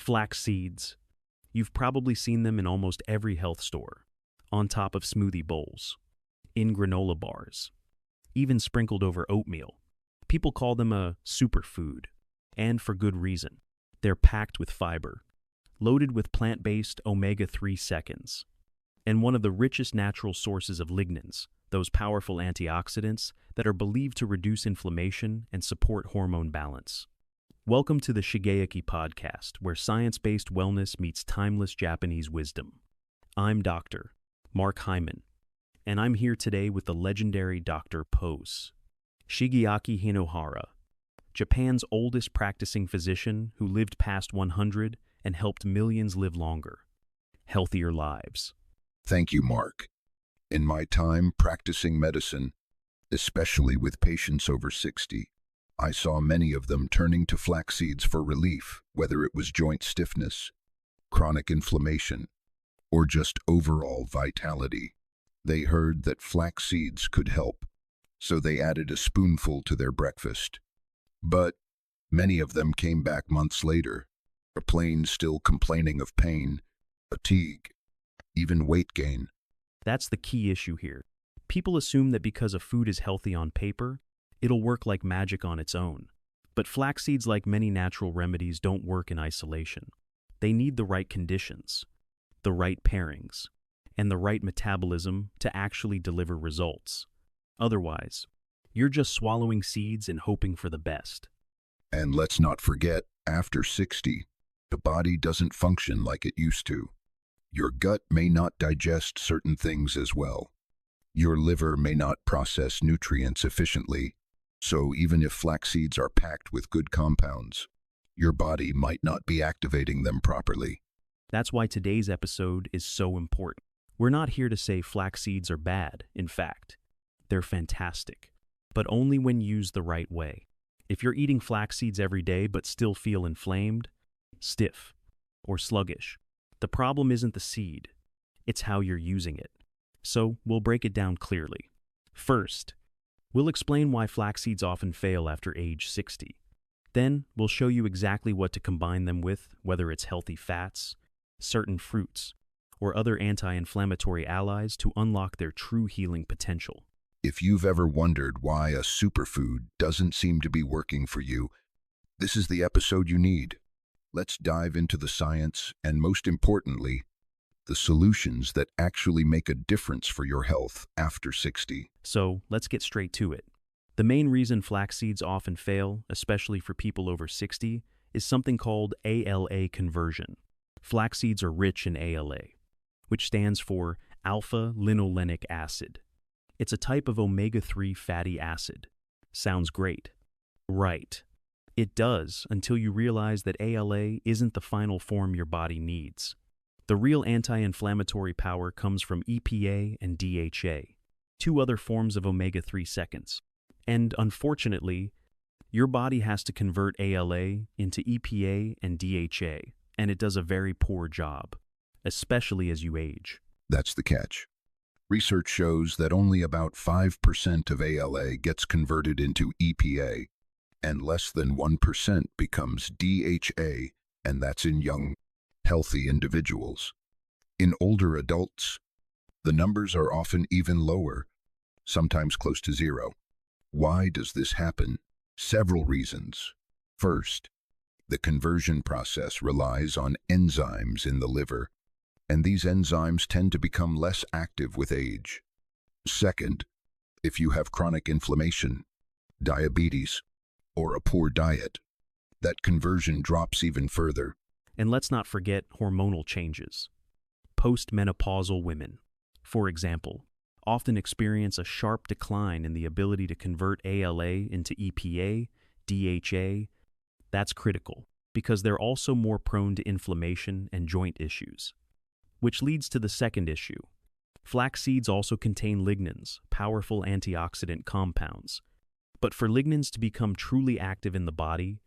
Flax seeds. You've probably seen them in almost every health store, on top of smoothie bowls, in granola bars, even sprinkled over oatmeal. People call them a superfood, and for good reason. They're packed with fiber, loaded with plant-based omega-3 seconds, and one of the richest natural sources of lignans, those powerful antioxidants that are believed to reduce inflammation and support hormone balance. Welcome to the Shigeaki podcast, where science-based wellness meets timeless Japanese wisdom. I'm Dr. Mark Hyman, and I'm here today with the legendary Dr. Pose, Shigeaki Hinohara, Japan's oldest practicing physician who lived past 100 and helped millions live longer, healthier lives. Thank you, Mark. In my time practicing medicine, especially with patients over 60, I saw many of them turning to flax seeds for relief, whether it was joint stiffness, chronic inflammation, or just overall vitality. They heard that flax seeds could help, so they added a spoonful to their breakfast. But many of them came back months later, still complaining of pain, fatigue, even weight gain. That's the key issue here. People assume that because a food is healthy on paper, it'll work like magic on its own. But flax seeds, like many natural remedies, don't work in isolation. They need the right conditions, the right pairings, and the right metabolism to actually deliver results. Otherwise, you're just swallowing seeds and hoping for the best. And let's not forget, after 60, the body doesn't function like it used to. Your gut may not digest certain things as well. Your liver may not process nutrients efficiently. So even if flax seeds are packed with good compounds, your body might not be activating them properly. That's why today's episode is so important. We're not here to say flax seeds are bad. In fact, they're fantastic, but only when used the right way. If you're eating flax seeds every day but still feel inflamed, stiff, or sluggish, the problem isn't the seed, it's how you're using it. So we'll break it down clearly. First, we'll explain why flax seeds often fail after age 60. Then, we'll show you exactly what to combine them with, whether it's healthy fats, certain fruits, or other anti-inflammatory allies to unlock their true healing potential. If you've ever wondered why a superfood doesn't seem to be working for you, this is the episode you need. Let's dive into the science and, most importantly, the solutions that actually make a difference for your health after 60. So, let's get straight to it. The main reason flax seeds often fail, especially for people over 60, is something called ALA conversion. Flax seeds are rich in ALA, which stands for alpha-linolenic acid. It's a type of omega-3 fatty acid. Sounds great. Right. It does, until you realize that ALA isn't the final form your body needs. The real anti-inflammatory power comes from EPA and DHA, two other forms of omega-3 seconds. And unfortunately, your body has to convert ALA into EPA and DHA, and it does a very poor job, especially as you age. That's the catch. Research shows that only about 5% of ALA gets converted into EPA, and less than 1% becomes DHA, and that's in young, healthy individuals. In older adults, the numbers are often even lower, sometimes close to zero. Why does this happen? Several reasons. First, the conversion process relies on enzymes in the liver, and these enzymes tend to become less active with age. Second, if you have chronic inflammation, diabetes, or a poor diet, that conversion drops even further. And let's not forget hormonal changes. Postmenopausal women, for example, often experience a sharp decline in the ability to convert ALA into EPA, DHA. That's critical, because they're also more prone to inflammation and joint issues. Which leads to the second issue. Flax seeds also contain lignans, powerful antioxidant compounds. But for lignans to become truly active in the body,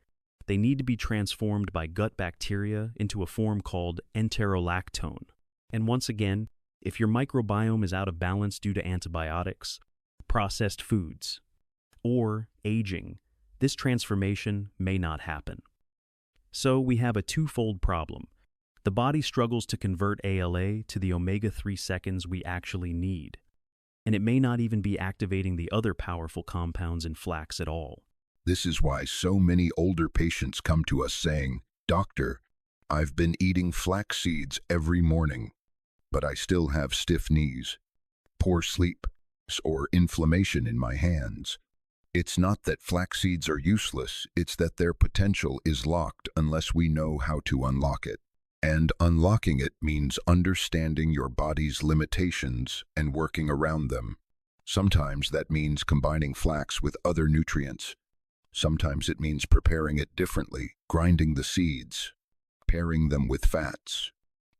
they need to be transformed by gut bacteria into a form called enterolactone. And once again, if your microbiome is out of balance due to antibiotics, processed foods, or aging, this transformation may not happen. So we have a twofold problem. The body struggles to convert ALA to the omega-3 seconds we actually need, and it may not even be activating the other powerful compounds in flax at all. This is why so many older patients come to us saying, "Doctor, I've been eating flax seeds every morning, but I still have stiff knees, poor sleep, or inflammation in my hands." It's not that flax seeds are useless, it's that their potential is locked unless we know how to unlock it. And unlocking it means understanding your body's limitations and working around them. Sometimes that means combining flax with other nutrients. Sometimes it means preparing it differently, grinding the seeds, pairing them with fats,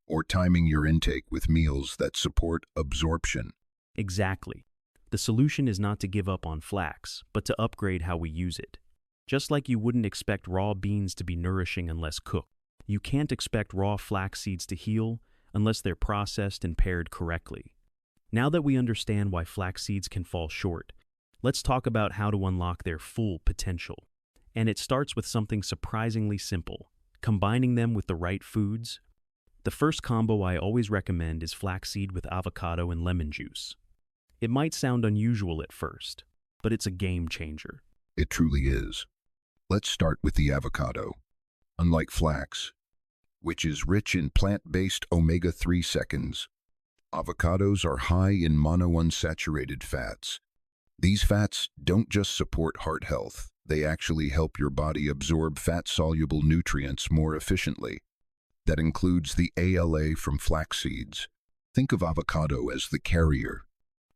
or timing your intake with meals that support absorption. Exactly. The solution is not to give up on flax, but to upgrade how we use it. Just like you wouldn't expect raw beans to be nourishing unless cooked, you can't expect raw flax seeds to heal unless they're processed and paired correctly. Now that we understand why flax seeds can fall short, let's talk about how to unlock their full potential. And it starts with something surprisingly simple: combining them with the right foods. The first combo I always recommend is flaxseed with avocado and lemon juice. It might sound unusual at first, but it's a game changer. It truly is. Let's start with the avocado. Unlike flax, which is rich in plant-based omega-3 seconds, avocados are high in monounsaturated fats. These fats don't just support heart health, they actually help your body absorb fat-soluble nutrients more efficiently. That includes the ALA from flax seeds. Think of avocado as the carrier.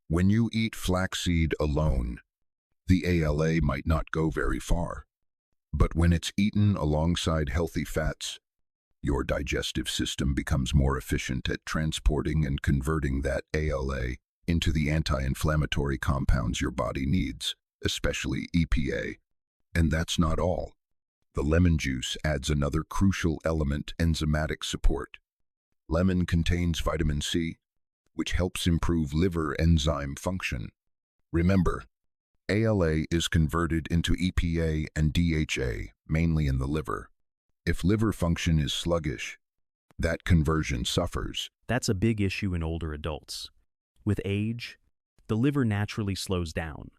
When you eat flaxseed alone, the ALA might not go very far. But when it's eaten alongside healthy fats, your digestive system becomes more efficient at transporting and converting that ALA into the anti-inflammatory compounds your body needs, especially EPA. And that's not all. The lemon juice adds another crucial element: enzymatic support. Lemon contains vitamin C, which helps improve liver enzyme function. Remember, ALA is converted into EPA and DHA, mainly in the liver. If liver function is sluggish, that conversion suffers. That's a big issue in older adults. With age, the liver naturally slows down.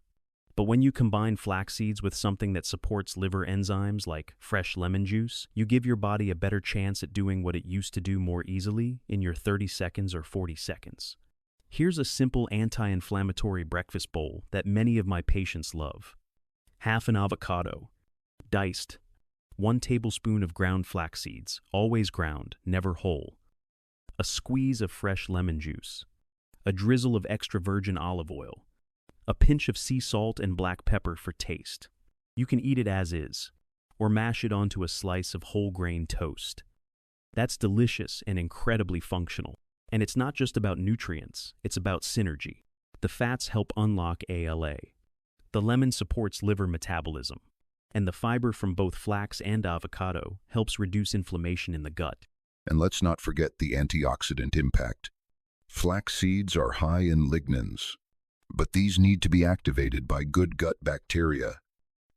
But when you combine flax seeds with something that supports liver enzymes like fresh lemon juice, you give your body a better chance at doing what it used to do more easily in your 30 seconds or 40 seconds. Here's a simple anti-inflammatory breakfast bowl that many of my patients love. Half an avocado, diced, 1 tablespoon of ground flax seeds, always ground, never whole, a squeeze of fresh lemon juice, a drizzle of extra virgin olive oil, a pinch of sea salt and black pepper for taste. You can eat it as is, or mash it onto a slice of whole grain toast. That's delicious and incredibly functional. And it's not just about nutrients, it's about synergy. The fats help unlock ALA. The lemon supports liver metabolism. And the fiber from both flax and avocado helps reduce inflammation in the gut. And let's not forget the antioxidant impact. Flax seeds are high in lignans, but these need to be activated by good gut bacteria.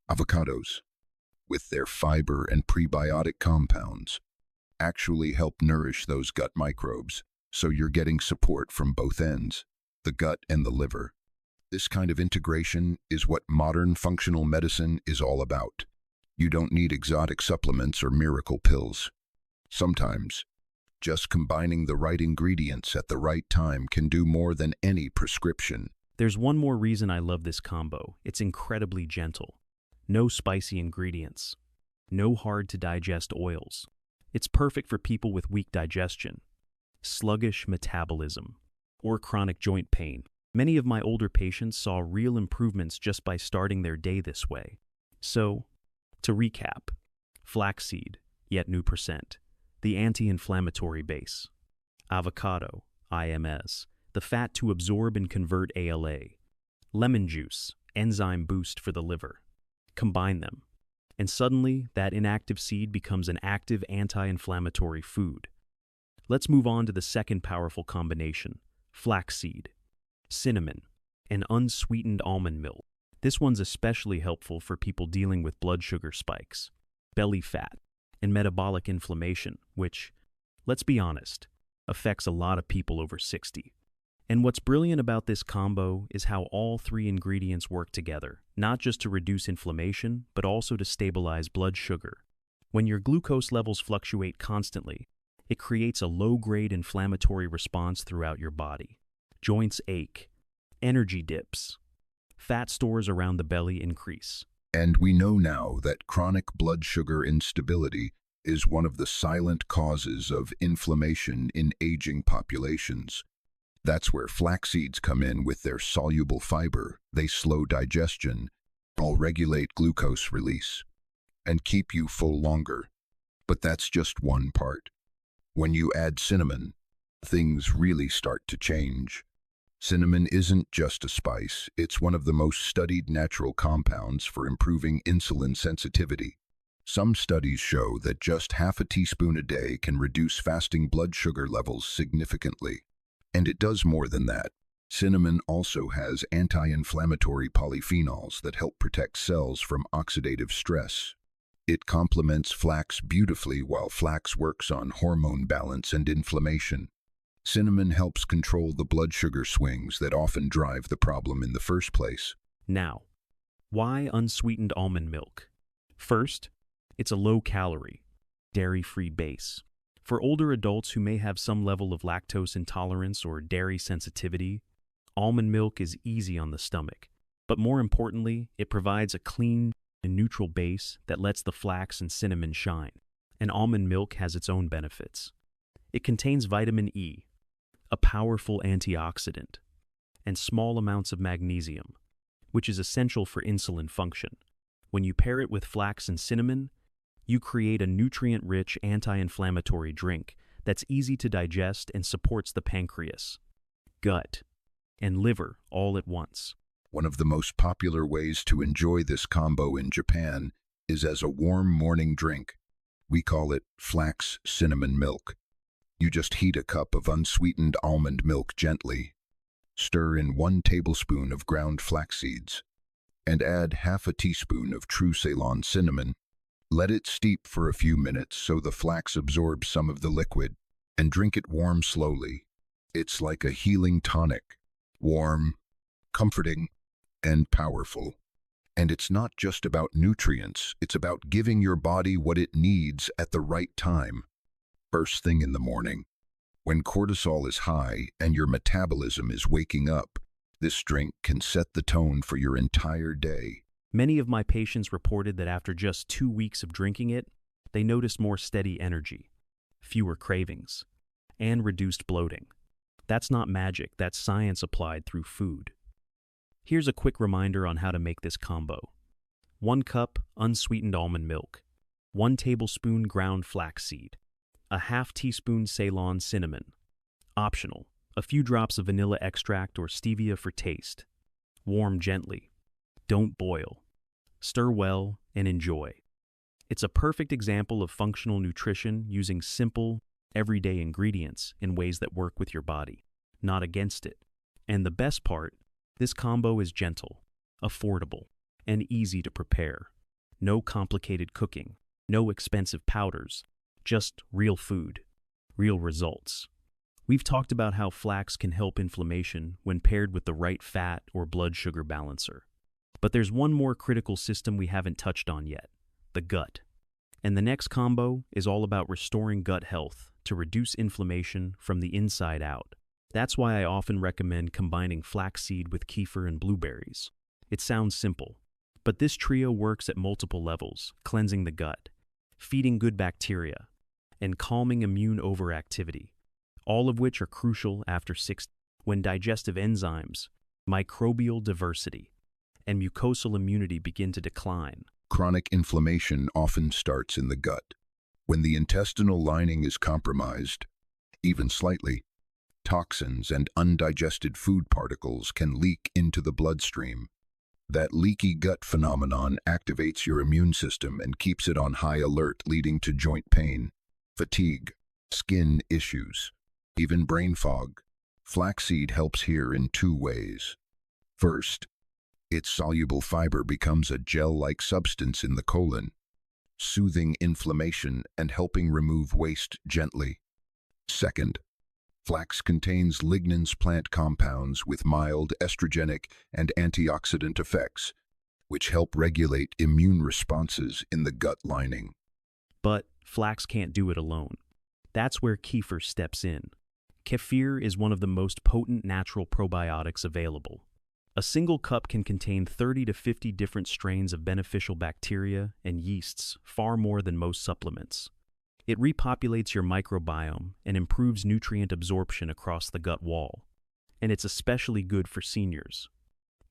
Avocados, with their fiber and prebiotic compounds, actually help nourish those gut microbes, so you're getting support from both ends, the gut and the liver. This kind of integration is what modern functional medicine is all about. You don't need exotic supplements or miracle pills. Sometimes, just combining the right ingredients at the right time can do more than any prescription. There's one more reason I love this combo. It's incredibly gentle. No spicy ingredients. No hard-to-digest oils. It's perfect for people with weak digestion, sluggish metabolism, or chronic joint pain. Many of my older patients saw real improvements just by starting their day this way. So, to recap, flaxseed, yet new percent, the anti-inflammatory base, avocado, IMS, the fat to absorb and convert ALA, lemon juice, enzyme boost for the liver. Combine them, and suddenly that inactive seed becomes an active anti-inflammatory food. Let's move on to the second powerful combination, flaxseed, cinnamon, and unsweetened almond milk. This one's especially helpful for people dealing with blood sugar spikes, belly fat, and metabolic inflammation, which, let's be honest, affects a lot of people over 60. And what's brilliant about this combo is how all three ingredients work together, not just to reduce inflammation, but also to stabilize blood sugar. When your glucose levels fluctuate constantly, it creates a low-grade inflammatory response throughout your body. Joints ache, energy dips, fat stores around the belly increase. And we know now that chronic blood sugar instability is one of the silent causes of inflammation in aging populations. That's where flax seeds come in with their soluble fiber. They slow digestion, regulate glucose release, and keep you full longer. But that's just one part. When you add cinnamon, things really start to change. Cinnamon isn't just a spice, it's one of the most studied natural compounds for improving insulin sensitivity. Some studies show that just half a teaspoon a day can reduce fasting blood sugar levels significantly. And it does more than that. Cinnamon also has anti-inflammatory polyphenols that help protect cells from oxidative stress. It complements flax beautifully while flax works on hormone balance and inflammation. Cinnamon helps control the blood sugar swings that often drive the problem in the first place. Now, why unsweetened almond milk? First, it's a low-calorie, dairy-free base. For older adults who may have some level of lactose intolerance or dairy sensitivity, almond milk is easy on the stomach. But more importantly, it provides a clean and neutral base that lets the flax and cinnamon shine. And almond milk has its own benefits. It contains vitamin E, a powerful antioxidant, and small amounts of magnesium, which is essential for insulin function. When you pair it with flax and cinnamon, you create a nutrient-rich anti-inflammatory drink that's easy to digest and supports the pancreas, gut, and liver all at once. One of the most popular ways to enjoy this combo in Japan is as a warm morning drink. We call it flax cinnamon milk. You just heat a cup of unsweetened almond milk gently, stir in 1 tablespoon of ground flax seeds, and add half a teaspoon of true Ceylon cinnamon. Let it steep for a few minutes so the flax absorbs some of the liquid, and drink it warm slowly. It's like a healing tonic, warm, comforting, and powerful. And it's not just about nutrients, it's about giving your body what it needs at the right time. First thing in the morning, when cortisol is high and your metabolism is waking up, this drink can set the tone for your entire day. Many of my patients reported that after just 2 weeks of drinking it, they noticed more steady energy, fewer cravings, and reduced bloating. That's not magic, that's science applied through food. Here's a quick reminder on how to make this combo. 1 cup unsweetened almond milk, 1 tablespoon ground flaxseed, a half teaspoon Ceylon cinnamon. Optional, a few drops of vanilla extract or stevia for taste. Warm gently. Don't boil. Stir well and enjoy. It's a perfect example of functional nutrition using simple, everyday ingredients in ways that work with your body, not against it. And the best part, this combo is gentle, affordable, and easy to prepare. No complicated cooking, no expensive powders, just real food, real results. We've talked about how flax can help inflammation when paired with the right fat or blood sugar balancer. But there's one more critical system we haven't touched on yet, the gut. And the next combo is all about restoring gut health to reduce inflammation from the inside out. That's why I often recommend combining flaxseed with kefir and blueberries. It sounds simple, but this trio works at multiple levels, cleansing the gut, feeding good bacteria, and calming immune overactivity, all of which are crucial after 60, when digestive enzymes, microbial diversity, and mucosal immunity begin to decline. Chronic inflammation often starts in the gut. When the intestinal lining is compromised, even slightly, toxins and undigested food particles can leak into the bloodstream. That leaky gut phenomenon activates your immune system and keeps it on high alert, leading to joint pain, fatigue, skin issues, even brain fog. Flaxseed helps here in 2 ways. First, its soluble fiber becomes a gel-like substance in the colon, soothing inflammation and helping remove waste gently. Second, flax contains lignans plant compounds with mild estrogenic and antioxidant effects, which help regulate immune responses in the gut lining. But flax can't do it alone. That's where kefir steps in. Kefir is one of the most potent natural probiotics available. A single cup can contain 30 to 50 different strains of beneficial bacteria and yeasts, far more than most supplements. It repopulates your microbiome and improves nutrient absorption across the gut wall. And it's especially good for seniors.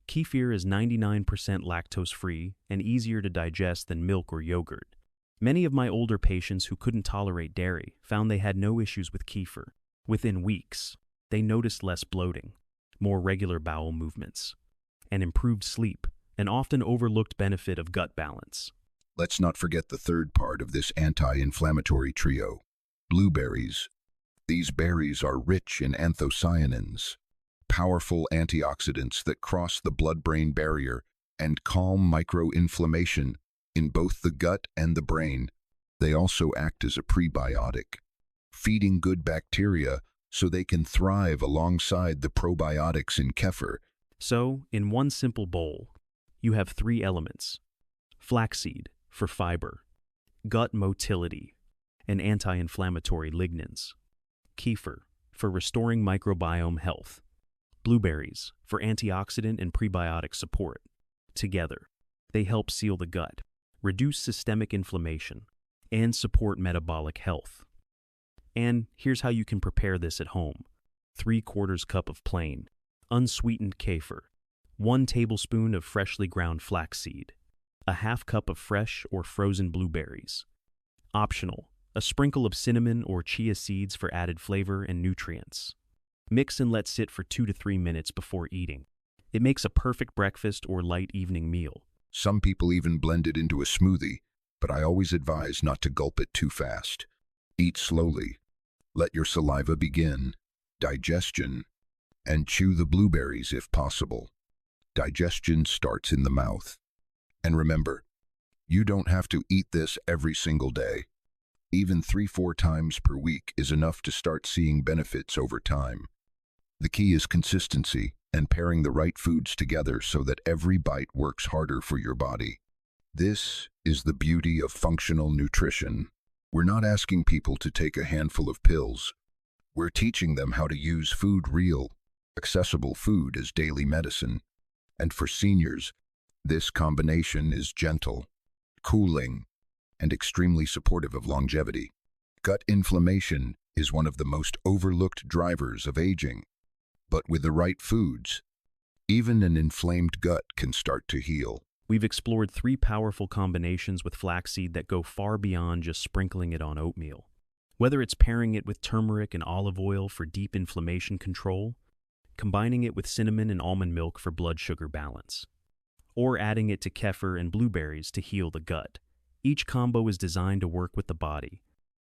Kefir is 99% lactose-free and easier to digest than milk or yogurt. Many of my older patients who couldn't tolerate dairy found they had no issues with kefir. Within weeks, they noticed less bloating, more regular bowel movements, and improved sleep, an often overlooked benefit of gut balance. Let's not forget the third part of this anti-inflammatory trio, blueberries. These berries are rich in anthocyanins, powerful antioxidants that cross the blood-brain barrier and calm microinflammation in both the gut and the brain. They also act as a prebiotic, feeding good bacteria so they can thrive alongside the probiotics in kefir. So, in one simple bowl, you have three elements: flaxseed for fiber, gut motility, and anti-inflammatory lignans; kefir for restoring microbiome health; blueberries for antioxidant and prebiotic support. Together, they help seal the gut, reduce systemic inflammation, and support metabolic health. And here's how you can prepare this at home. 3/4 cup of plain, unsweetened kefir, 1 tablespoon of freshly ground flaxseed, a 1/2 cup of fresh or frozen blueberries. Optional, a sprinkle of cinnamon or chia seeds for added flavor and nutrients. Mix and let sit for 2 to 3 minutes before eating. It makes a perfect breakfast or light evening meal. Some people even blend it into a smoothie, but I always advise not to gulp it too fast. Eat slowly. Let your saliva begin digestion, and chew the blueberries if possible. Digestion starts in the mouth. And remember, you don't have to eat this every single day. Even 3-4 times per week is enough to start seeing benefits over time. The key is consistency and pairing the right foods together so that every bite works harder for your body. This is the beauty of functional nutrition. We're not asking people to take a handful of pills. We're teaching them how to use real, accessible food as daily medicine. And for seniors, this combination is gentle, cooling, and extremely supportive of longevity. Gut inflammation is one of the most overlooked drivers of aging. But with the right foods, even an inflamed gut can start to heal. We've explored 3 powerful combinations with flaxseed that go far beyond just sprinkling it on oatmeal. Whether it's pairing it with turmeric and olive oil for deep inflammation control, combining it with cinnamon and almond milk for blood sugar balance, or adding it to kefir and blueberries to heal the gut. Each combo is designed to work with the body,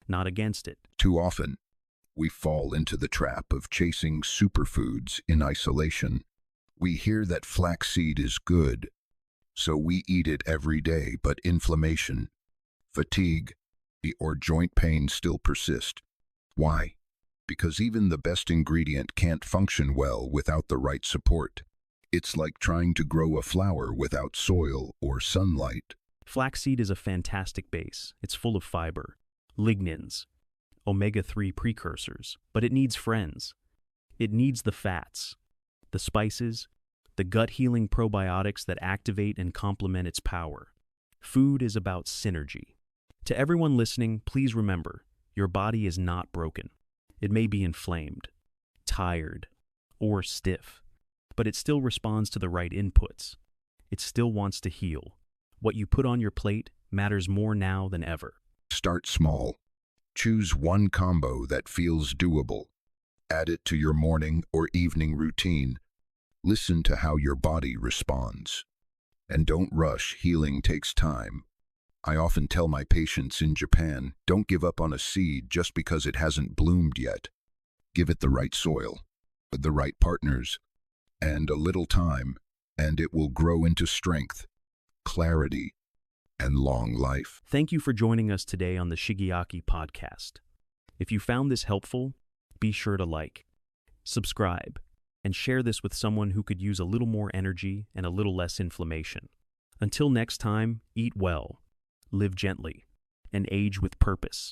not against it. Too often, we fall into the trap of chasing superfoods in isolation. We hear that flaxseed is good, so we eat it every day, but inflammation, fatigue, or joint pain still persist. Why? Because even the best ingredient can't function well without the right support. It's like trying to grow a flower without soil or sunlight. Flaxseed is a fantastic base. It's full of fiber, lignans, omega-3 precursors, but it needs friends. It needs the fats, the spices, the gut-healing probiotics that activate and complement its power. Food is about synergy. To everyone listening, please remember, your body is not broken. It may be inflamed, tired, or stiff, but it still responds to the right inputs. It still wants to heal. What you put on your plate matters more now than ever. Start small. Choose one combo that feels doable. Add it to your morning or evening routine. Listen to how your body responds. And don't rush, healing takes time. I often tell my patients in Japan, don't give up on a seed just because it hasn't bloomed yet. Give it the right soil, the right partners, and a little time, and it will grow into strength, clarity, and long life. Thank you for joining us today on the Shigeaki podcast. If you found this helpful, be sure to like, subscribe, and share this with someone who could use a little more energy and a little less inflammation. Until next time, eat well, live gently, and age with purpose.